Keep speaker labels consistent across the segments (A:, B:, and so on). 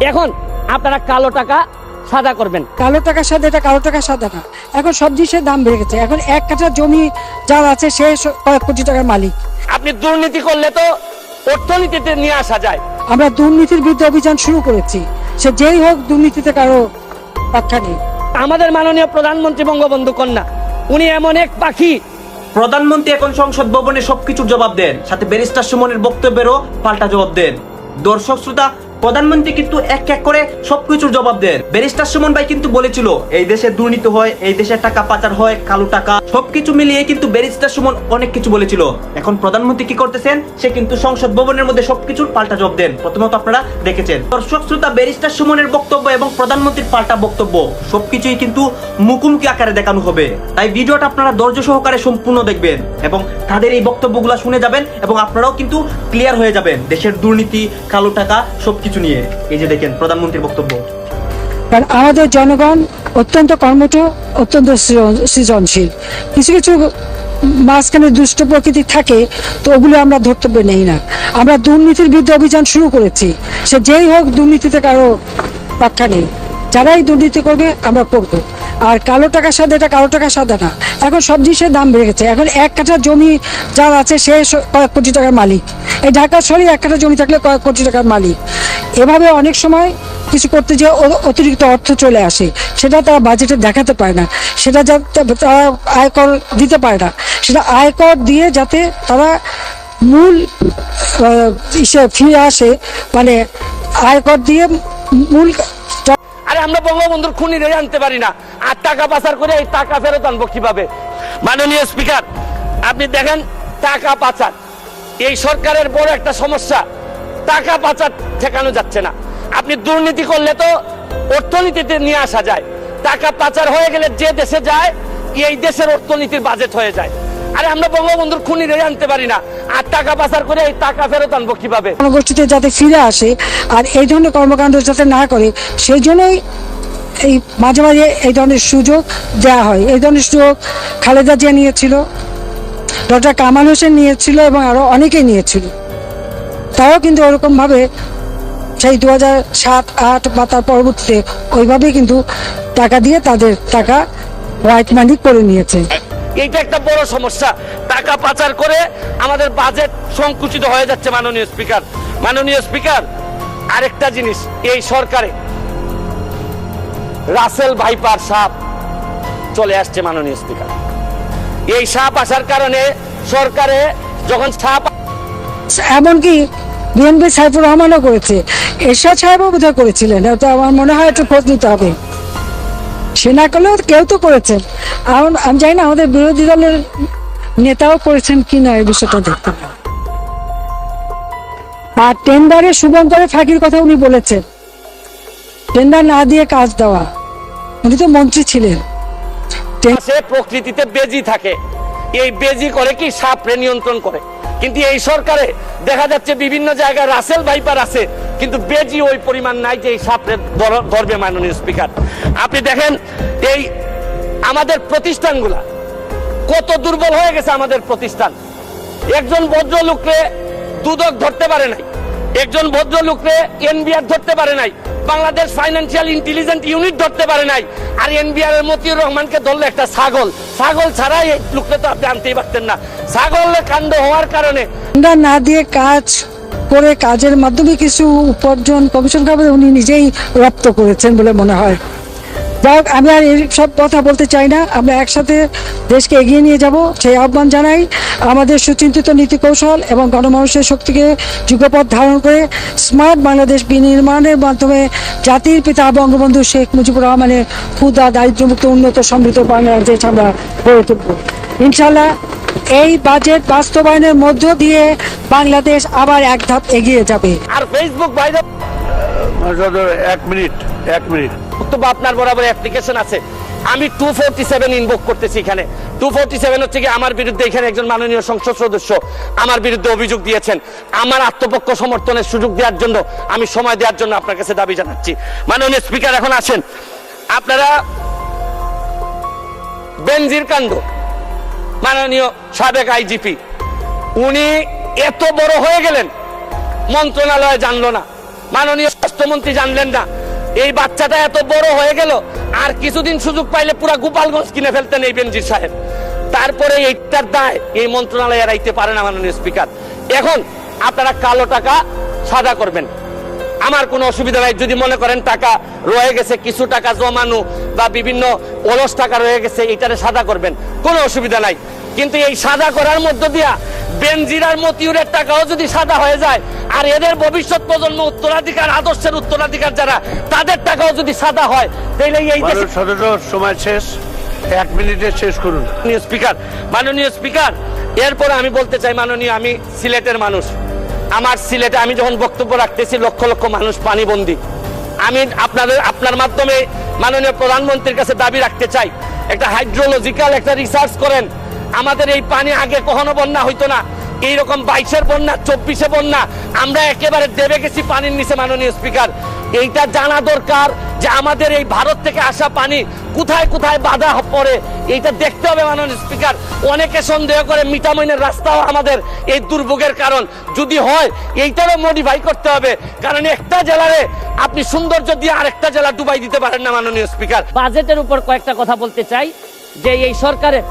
A: এখন আপনারা কালো টাকা সাদা করবেন।
B: কালো টাকার সাথে এটা কালো টাকা সাদা না। এখন সব জিনিসের দাম বেড়ে গেছে। এখন এক কাঠা জমি যার আছে সে কয়েক কোটি টাকার মালিক।
A: আপনি দুর্নীতি করলে তো অর্থনীতিতে নিয়ে আসা যায়।
B: আমরা দুর্নীতির বিরুদ্ধে অভিযান শুরু করেছি, সে যেই হোক দুর্নীতিতে কারো পাত্তা নেই।
A: আমাদের মাননীয় প্রধানমন্ত্রী বঙ্গবন্ধু কন্যা উনি এমন এক পাখি।
C: প্রধানমন্ত্রী এখন সংসদ ভবনে সবকিছুর জবাব দেন, সাথে ব্যারিস্টার সুমনের বক্তব্যেরও পাল্টা জবাব দেন। দর্শক শ্রোতা, প্রধানমন্ত্রী কিন্তু এক এক করে সবকিছুর জবাব দেন। ব্যারিস্টার সুমন ভাই কিন্তু বলেছিল এই দেশে দুর্নীতি হয়, এই দেশে টাকা পাচার হয়, কালো টাকা, সবকিছু মিলিয়ে কিন্তু ব্যারিস্টার সুমন অনেক কিছু বলেছিল। এখন প্রধানমন্ত্রী কি করতেছেন, সে কিন্তু সংসদ ভবনের মধ্যে সবকিছুর পাল্টা জবাব দেন। প্রথমত আপনারা দেখেছেন। দর্শক শ্রোতা, ব্যারিস্টার সুমনের বক্তব্য এবং প্রধানমন্ত্রীর পাল্টা বক্তব্য সবকিছুই কিন্তু মুখোমুখি আকারে দেখানো হবে। তাই ভিডিওটা আপনারা ধৈর্য সহকারে সম্পূর্ণ দেখবেন এবং তাদের এই বক্তব্যগুলো শুনে যাবেন এবং আপনারাও কিন্তু ক্লিয়ার হয়ে যাবেন দেশের দুর্নীতি, কালো টাকা সবকিছু নিয়ে। এই যে দেখেন প্রধানমন্ত্রীর বক্তব্য।
B: কারণ আমাদের জনগণ অত্যন্ত কর্মঠ, অত্যন্ত সৃজনশীল। কিছু কিছু মাঝখানে দুষ্ট প্রকৃতি থাকে, তো ওগুলো আমরা ধর্তব্য নেই না। আমরা দুর্নীতির বিরুদ্ধে অভিযান শুরু করেছি, সে যেই হোক দুর্নীতিতে কারো পাত্তা নেই। যারাই দুর্নীতি করবে আমরা করবো। আর কালো টাকার সাথে এটা কালো টাকা সাদা না। এখন সব জিনিসের দাম বেড়ে গেছে। এখন এক কাঠা জমি যার আছে সে কয়েক কোটি টাকার মালিক। এই ঢাকা শহরে এক কাঠা জমি থাকলে কয়েক কোটি টাকার মালিক। এভাবে অনেক সময় কিছু করতে যে অতিরিক্ত অর্থ চলে আসে, সেটা তারা বাজেটে দেখাতে পারে না, সেটা যাতে তারা আয়কর দিতে পারে না, সেটা আয়কর দিয়ে যাতে তারা মূল ফিরে আসে, মানে আয়কর দিয়ে মূল।
A: আরে আমরা বঙ্গবন্ধুর খুনি রে আনতে পারি না, আর টাকা পাচার করে এই টাকা ফেরত আনবো কিভাবে? মাননীয় স্পিকার, আপনি দেখেন টাকা পাচার এই সরকারের বড় একটা সমস্যা। টাকা পাচার ঠেকানো যাচ্ছে না। আপনি দুর্নীতি করলে তো অর্থনীতিতে নিয়ে আসা যায়। টাকা পাচার হয়ে গেলে যে দেশে যায় এই দেশের অর্থনীতির বাজেট হয়ে যায়। আরে আমরা বঙ্গবন্ধুর খুনি রে আনতে পারি না, আর টাকা পাচার করে এই টাকা ফেরত আনবো কিভাবে?
B: জনগোষ্ঠীতে যাতে ফিরে আসে আর এই ধরনের কর্মকাণ্ড যাতে না করে, সেই জন্যই এই মাঝে মাঝে এই ধরনের সুযোগ দেওয়া হয়। এই ধরনের সুযোগ খালেদা জিয়া নিয়েছিল, ডক্টর কামাল হোসেন নিয়েছিল এবং আরো অনেকেই নিয়েছিল। তারাও কিন্তু ওরকমভাবে সেই 2007-08 বা তার পরবর্তীতে ওইভাবেই কিন্তু টাকা দিয়ে তাদের টাকা হোয়াইট মানি করে নিয়েছে।
A: এইটা একটা বড় সমস্যা। টাকা পাচার করে আমাদের বাজেট সংকুচিত হয়ে যাচ্ছে। মাননীয় স্পিকার, আরেকটা জিনিস, এই সরকারে রাসেল ভাইপার সাপ চলে আসছে। মাননীয় স্পিকার, এই সাপ আসার কারণে সরকারে যখন সাপ,
B: এমনকি বিএনপি সাইফুর রহমানও করেছে, এরশাদ সাহেবও বোধহয় করেছিলেন। তো আমার মনে হয় একটু খোঁজ নিতে হবে। সে না করলেও কেউ তো করেছেন। আমি জানি না আমাদের বিরোধী দলের নেতাও করেছেন কিনা, এই বিষয়টা দেখতে হবে। আর টেন্ডারে শুভঙ্করের ফাঁকির কথা উনি বলেছেন, টেন্ডার না দিয়ে কাজ দেওয়া। উনি তো মন্ত্রী ছিলেন।
A: সে প্রকৃতিতে বেজি থাকে, এই বেজি করে কি সাপরে নিয়ন্ত্রণ করে। কিন্তু এই সরকারে দেখা যাচ্ছে বিভিন্ন জায়গায় রাসেল ভাইপার আছে, কিন্তু বেজি ওই পরিমাণ নাই যে এই সাপরে ধরবে। মাননীয় স্পিকার, আপনি দেখেন এই আমাদের প্রতিষ্ঠানগুলা কত দুর্বল হয়ে গেছে। আমাদের প্রতিষ্ঠান, একজন ভদ্রলোককে দুদক ধরতে পারে নাই, একজন ভদ্রলোককে এনবিআর ধরতে পারে নাই, বাংলাদেশ ফাইন্যান্সিয়াল ইন্টেলিজেন্স ইউনিট ধরতে পারে নাই। আর এনবিআর এর মতিউর রহমানকে ধরলে একটা ছাগল ছাড়া এই লোকটা তো আপনি আনতেই পারতেন না। ছাগলের কাণ্ড হওয়ার কারণে
B: টেন্ডার না দিয়ে কাজ করে কাজের মাধ্যমে কিছু উপার্জন কমিশন খাবার উনি নিজেই রপ্ত করেছেন বলে মনে হয়। যাই হোক, আমি আর এই সব কথা বলতে চাই না। আমরা একসাথে দেশকে এগিয়ে নিয়ে যাব সেই আহ্বান জানাই। আমাদের সুচিন্তিত নীতি কৌশল এবং গণমানুষের শক্তিকে যুগপথ ধারণ করে স্মার্ট বাংলাদেশ বিনির্মাণের মাধ্যমে জাতির পিতা বঙ্গবন্ধু শেখ মুজিবুর রহমানের ক্ষুধা, দারিদ্র্যমুক্ত, উন্নত, সমৃদ্ধ বাংলাদেশ আমরা গড়ে তুলব ইনশাল্লাহ। এই বাজেট বাস্তবায়নের মধ্য দিয়ে বাংলাদেশ আবার এক ধাপ এগিয়ে যাবে।
A: আর ফেসবুক ভাইরা,
D: এক মিনিট
A: আপনার বরাবর অ্যাপ্লিকেশন আছে। আমি 247 ইনভোক করতেছি। এখানে 247 হচ্ছে কি আমার বিরুদ্ধে, এখানে একজন মাননীয় সংসদ সদস্য আমার বিরুদ্ধে অভিযোগ দিয়েছেন। আমার আত্মপক্ষ সমর্থনের সুযোগ দেওয়ার জন্য, আমি সময় দেওয়ার জন্য আপনার কাছে দাবি জানাচ্ছি। মাননীয় স্পিকার, এখন আসেন আপনারা বেনজির কাণ্ড, মাননীয় সাবেক আইজিপি উনি এত বড় হয়ে গেলেন, মন্ত্রণালয়ে জানলো না, মাননীয় স্বাস্থ্যমন্ত্রী জানলেন না এই বাচ্চাটা এত বড় হয়ে গেল, আর কিছুদিন সুযোগ পাইলে পুরা গোপালগঞ্জ কিনে ফেলতেন এই বেনজির সাহেব। তারপরে এইটার দায় এই মন্ত্রণালয় এড়াইতে পারে না মাননীয় স্পিকার। এখন আপনারা কালো টাকা সাদা করবেন, আমার কোনো অসুবিধা নাই। যদি মনে করেন টাকা রয়ে গেছে, কিছু টাকা জমানো বা বিভিন্ন অলস টাকা রয়ে গেছে, এটারে সাদা করবেন, কোনো অসুবিধা নাই। কিন্তু এই সাদা করার মধ্য দিয়া বেনজির আর মতিউরের টাকাও যদি সাদা হয়ে যায়, আর এদের ভবিষ্যৎ প্রজন্ম উত্তরাধিকার, আদর্শের উত্তরাধিকার যারা, তাদের টাকাও যদি সাদা হয়, তাহলে এই দেশে
D: সময় শেষ, 1 মিনিটে শেষ করুন।
A: মাননীয় স্পিকার, এরপরে আমি বলতে চাই, মাননীয়, আমি সিলেটের মানুষ। আমার সিলেটে আমি যখন বক্তব্য রাখতেছি লক্ষ লক্ষ মানুষ পানিবন্দী। আমি আপনার মাধ্যমে মাননীয় প্রধানমন্ত্রীর কাছে দাবি রাখতে চাই, একটা হাইড্রোলজিক্যাল একটা রিসার্চ করেন। আমাদের এই পানি আগে কখনো বন্যা হইতো না, এইরকম 22-এর বন্যা, 24-এ বন্যা, আমরা একেবারে দেবে গেছি পানির নিচে। মাননীয় স্পিকার, এইটা জানা দরকার যে আমাদের এই ভারত থেকে আসা পানি কোথায় কোথায় বাধা পড়ে, এইটা দেখতে হবে। মাননীয় স্পিকার, অনেকে সন্দেহ করে মিঠামইনের রাস্তাও আমাদের এই দুর্ভোগের কারণ। যদি হয় এইটারও মডিফাই করতে হবে, কারণ একটা জেলারে আপনি সৌন্দর্য দিয়ে আরেকটা জেলা ডুবাই দিতে পারেন না। মাননীয় স্পিকার, বাজেটের উপর কয়েকটা কথা বলতে চাই, যে এই সরকারের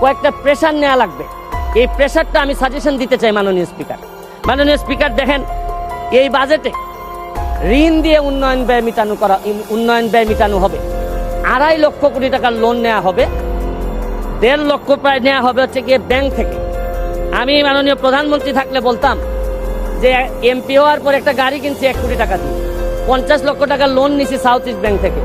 A: কয়েকটা প্রেসার নেওয়া লাগবে। এই প্রেসারটা আমি সাজেশন দিতে চাই মাননীয় স্পিকার। দেখেন, এই বাজেটে ঋণ দিয়ে উন্নয়ন ব্যয় মিটানো হবে। 2.5 লক্ষ কোটি টাকার লোন নেওয়া হবে, 1.5 লক্ষ প্রায় নেওয়া হবে হচ্ছে গিয়ে ব্যাংক থেকে। আমি মাননীয় প্রধানমন্ত্রী থাকলে বলতাম যে এমপি হওয়ার পর একটা গাড়ি কিনছি 1 কোটি টাকা দিয়ে, 50 লক্ষ টাকার লোন নিছি সাউথ ইস্ট ব্যাংক থেকে।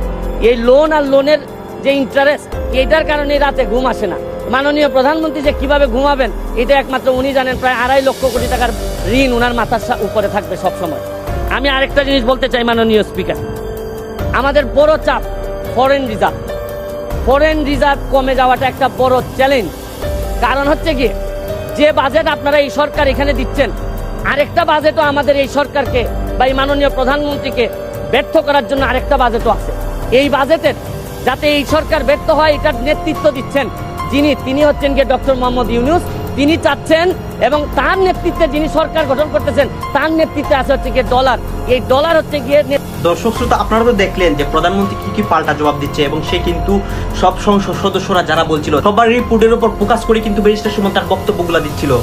A: এই লোন আর লোনের যে ইন্টারেস্ট, এটার কারণে রাতে ঘুম আসে না। মাননীয় প্রধানমন্ত্রী যে কিভাবে ঘুমাবেন এটা একমাত্র উনি জানেন। প্রায় 2.5 লক্ষ কোটি টাকার ঋণ উনার মাথার উপরে থাকবে সব সময়। আমি আরেকটা জিনিস বলতে চাই মাননীয় স্পিকার, আমাদের বড় চাপ ফরেন রিজার্ভ কমে যাওয়াটা একটা বড় চ্যালেঞ্জ। কারণ হচ্ছে কি, যে বাজেট আপনারা এই সরকার এখানে দিচ্ছেন, আরেকটা বাজেটও আমাদের এই সরকারকে বা এই মাননীয় প্রধানমন্ত্রীকে ব্যর্থ করার জন্য আরেকটা বাজেটও আছে। এই বাজেটের যাতে এই সরকার ব্যর্থ হয়, এটার নেতৃত্ব দিচ্ছেন তিনি হচ্ছেন গিয়ে ডক্টর মোহাম্মদ ইউনূস। তিনি চাচ্ছেন এবং তার নেতৃত্বে যিনি সরকার গঠন করতেছেন, তার নেতৃত্বে আছে হচ্ছে গিয়ে ডলার। এই ডলার হচ্ছে গিয়ে।
C: দর্শক শ্রোতা, আপনারা তো দেখলেন যে প্রধানমন্ত্রী কি কি পাল্টা জবাব দিচ্ছে, এবং সে কিন্তু সব সংসদ সদস্যরা যারা বলছিল সবার রিপোর্টের উপর ফোকাস করে কিন্তু ব্যারিস্টার সুমন তার বক্তব্যগুলো দিচ্ছিল।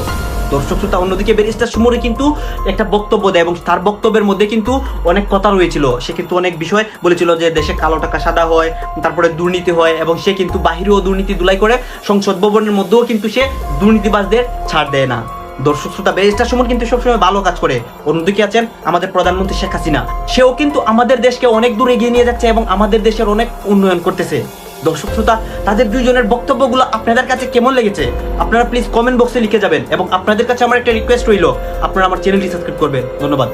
C: দর্শক শ্রোতা, অন্যদিকে ব্যারিস্টার সুমন কিন্তু একটা বক্তব্য দেয়, এবং তার বক্তব্যের মধ্যে কিন্তু অনেক কথা রয়েছিল। সে কিন্তু অনেক বিষয় বলেছিল যে দেশে কালো টাকা সাদা হয়, তারপরে দুর্নীতি হয়, এবং সে কিন্তু বাহিরেও দুর্নীতি দুলাই করে, সংসদ ভবনের মধ্যেও কিন্তু সে দুর্নীতিবাজদের ছাড় দেয় না। দর্শক শ্রোতা, ব্যারিস্টার সুমন কিন্তু সবসময় ভালো কাজ করে। অন্যদিকে আছেন আমাদের প্রধানমন্ত্রী শেখ হাসিনা, সেও কিন্তু আমাদের দেশকে অনেক দূর এগিয়ে নিয়ে যাচ্ছে এবং আমাদের দেশের অনেক উন্নয়ন করতেছে। দর্শক শ্রোতা, তাদের দুইজনের বক্তব্যগুলো আপনাদের কাছে কেমন লেগেছে আপনারা প্লিজ কমেন্ট বক্সে লিখে যাবেন, এবং আপনাদের কাছে আমার একটা রিকোয়েস্ট রইল, আপনারা আমার চ্যানেলটি সাবস্ক্রাইব করবেন। ধন্যবাদ।